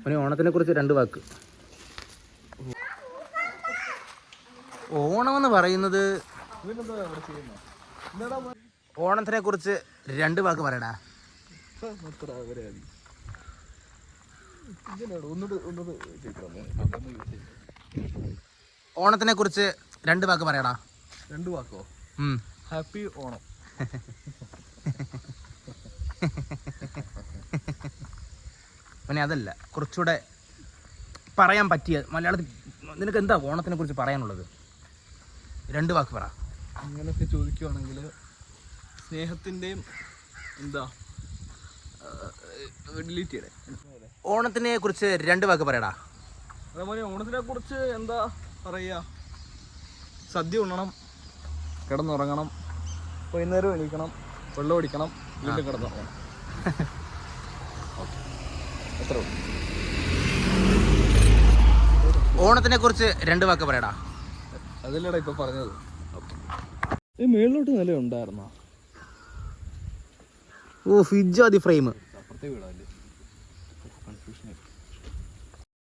പിന്നെ ഓണത്തിനെ കുറിച്ച് 2 വാക്ക്. ഓണമെന്ന് പറയുന്നത് ഓണത്തിനെ കുറിച്ച് 2 വാക്ക് പറയടാ. ഓണത്തിനെ കുറിച്ച് 2 വാക്ക് പറയടാ. 2 വാക്കോ? ഹാപ്പി ഓണം. പിന്നെ അതല്ല, കുറച്ചുകൂടെ പറയാൻ പറ്റിയ മലയാളത്തിൽ നിനക്ക് എന്താ ഓണത്തിനെ കുറിച്ച് പറയാനുള്ളത്? 2 വാക്ക് പറ. അങ്ങനെയൊക്കെ ചോദിക്കുവാണെങ്കിൽ സ്നേഹത്തിൻ്റെയും ഓണത്തിനെ കുറിച്ച് 2 വാക്ക് പറയടാ. അതേപോലെ ഓണത്തിനെ കുറിച്ച് എന്താ പറയുക, സദ്യ ഉണ്ണണം, കിടന്നുറങ്ങണം, വൈകുന്നേരം എണീക്കണം, വെള്ളം അടിക്കണം, വീണ്ടും കിടന്നുറങ്ങണം. എത്ര ഓണത്തിനെ കുറിച്ച് 2 വാക്ക് പറയടാ. അതല്ലേടാ ഇപ്പൊ പറഞ്ഞത്. ഈ മേളിലോട്ട് നില ഉണ്ടായിരുന്നോ? ഓ, ഫിജാതി ഫ്രെയിം അപ്പുറത്തെ വീടല്ലേ?